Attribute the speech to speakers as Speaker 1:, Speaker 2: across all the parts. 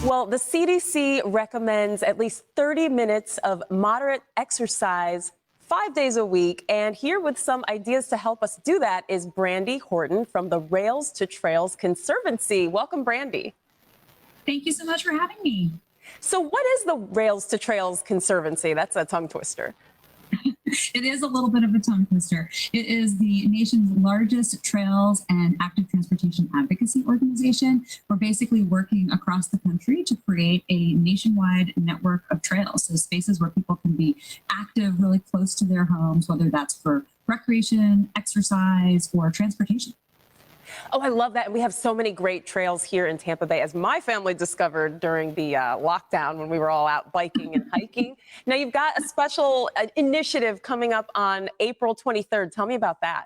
Speaker 1: Well, the CDC recommends at least 30 minutes of moderate exercise 5 days a week. And here with some ideas to help us do that is Brandy Horton from the Rails to Trails Conservancy. Welcome, Brandy.
Speaker 2: Thank you so much for having me.
Speaker 1: So what is the Rails to Trails Conservancy? That's a tongue twister.
Speaker 2: It is a little bit of a tongue twister. It is the nation's largest trails and active transportation advocacy organization. We're basically working across the country to create a nationwide network of trails, so spaces where people can be active really close to their homes, whether that's for recreation, exercise, or transportation.
Speaker 1: Oh, I love that. And we have so many great trails here in Tampa Bay, as my family discovered during the lockdown when we were all out biking and hiking. Now, you've got a special initiative coming up on April 23rd. Tell me about that.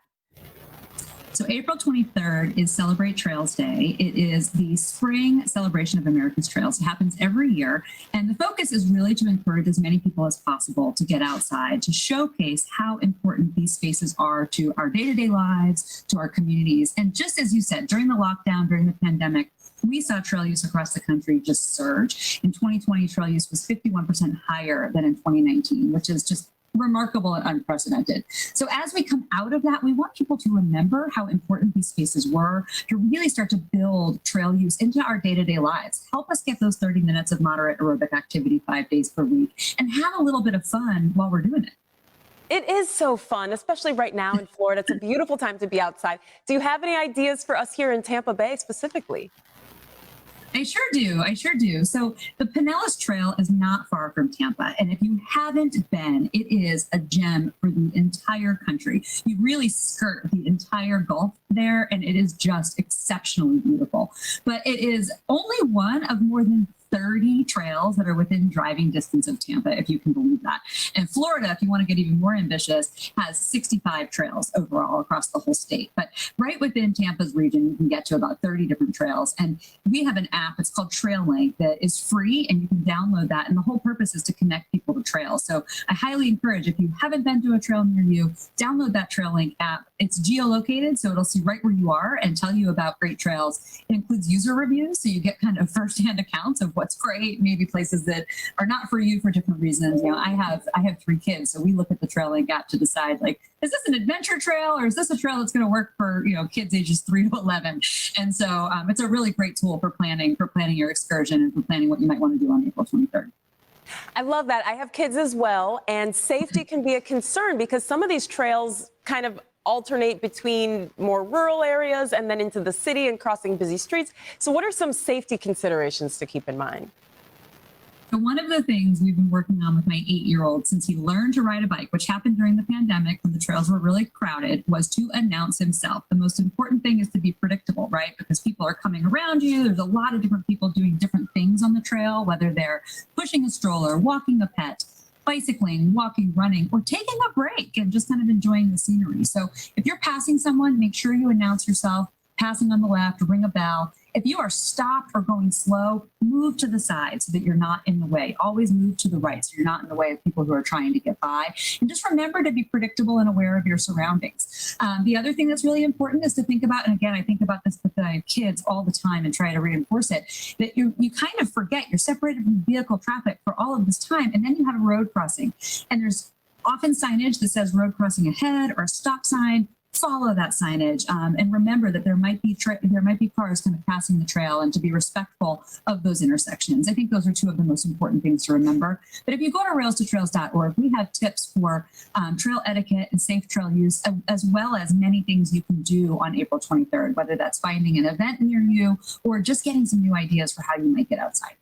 Speaker 2: So April 23rd is Celebrate Trails Day. It is the spring celebration of America's trails. It happens every year. And the focus is really to encourage as many people as possible to get outside, to showcase how important these spaces are to our day-to-day lives, to our communities. And just as you said, during the lockdown, during the pandemic, we saw trail use across the country just surge. In 2020, trail use was 51% higher than in 2019, which is just remarkable and unprecedented. So as we come out of that, we want people to remember how important these spaces were, to really start to build trail use into our day-to-day lives. Help us get those 30 minutes of moderate aerobic activity 5 days per week and have a little bit of fun while we're doing it.
Speaker 1: It is so fun, especially right now in Florida. It's a beautiful time to be outside. Do you have any ideas for us here in Tampa Bay specifically?
Speaker 2: I sure do. I sure do. So the Pinellas Trail is not far from Tampa. And if you haven't been, it is a gem for the entire country. You really skirt the entire Gulf there, and it is just exceptionally beautiful. But it is only one of more than 30 trails that are within driving distance of Tampa, if you can believe that. And Florida, if you want to get even more ambitious, has 65 trails overall across the whole state. But right within Tampa's region, you can get to about 30 different trails. And we have an app, it's called Trail Link, that is free, and you can download that. And the whole purpose is to connect people to trails. So I highly encourage, if you haven't been to a trail near you, download that Trail Link app. It's geolocated, so it'll see right where you are and tell you about great trails. It includes user reviews, so you get kind of firsthand accounts of what's great, maybe places that are not for you for different reasons. You know, I have 3 kids, so we look at the Trail Link app to decide, like, is this an adventure trail or is this a trail that's going to work for, you know, kids ages 3 to 11? And so it's a really great tool for planning your excursion and for planning what you might want to do on April 23rd.
Speaker 1: I love that. I have kids as well, and safety can be a concern because some of these trails kind of alternate between more rural areas and then into the city and crossing busy streets. So what are some safety considerations to keep in mind?
Speaker 2: So one of the things we've been working on with my 8-year-old since he learned to ride a bike, which happened during the pandemic when the trails were really crowded, was to announce himself. The most important thing is to be predictable, right? Because people are coming around you. There's a lot of different people doing different things on the trail, whether they're pushing a stroller, walking a pet, bicycling, walking, running, or taking a break and just kind of enjoying the scenery. So if you're passing someone, make sure you announce yourself, passing on the left, ring a bell. If you are stopped or going slow, move to the side so that you're not in the way. Always move to the right so you're not in the way of people who are trying to get by. And just remember to be predictable and aware of your surroundings. The other thing that's really important is to think about, and again, I think about this with my kids all the time and try to reinforce it, that you kind of forget you're separated from vehicle traffic for all of this time, and then you have a road crossing. And there's often signage that says road crossing ahead or a stop sign. Follow that signage and remember that there might be cars kind of passing the trail, and to be respectful of those intersections. I think those are 2 of the most important things to remember. But if you go to railstotrails.org, we have tips for trail etiquette and safe trail use, as well as many things you can do on April 23rd, whether that's finding an event near you or just getting some new ideas for how you might get outside.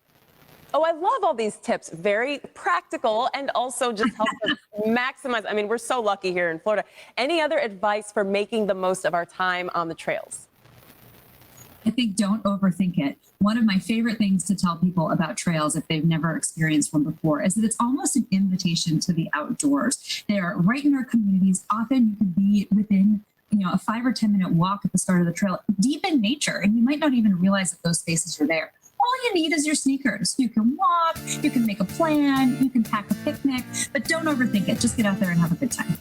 Speaker 1: Oh, I love all these tips. Very practical and also just help us maximize. I mean, we're so lucky here in Florida. Any other advice for making the most of our time on the trails?
Speaker 2: I think don't overthink it. One of my favorite things to tell people about trails, if they've never experienced one before, is that it's almost an invitation to the outdoors. They're right in our communities. Often you can be within a 5 or 10 minute walk at the start of the trail, deep in nature, and you might not even realize that those spaces are there. All you need is your sneakers. You can walk, you can make a plan, you can pack a picnic, but don't overthink it. Just get out there and have a good time.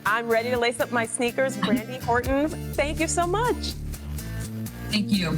Speaker 1: I'm ready to lace up my sneakers. Brandy Horton, thank you so much.
Speaker 2: Thank you.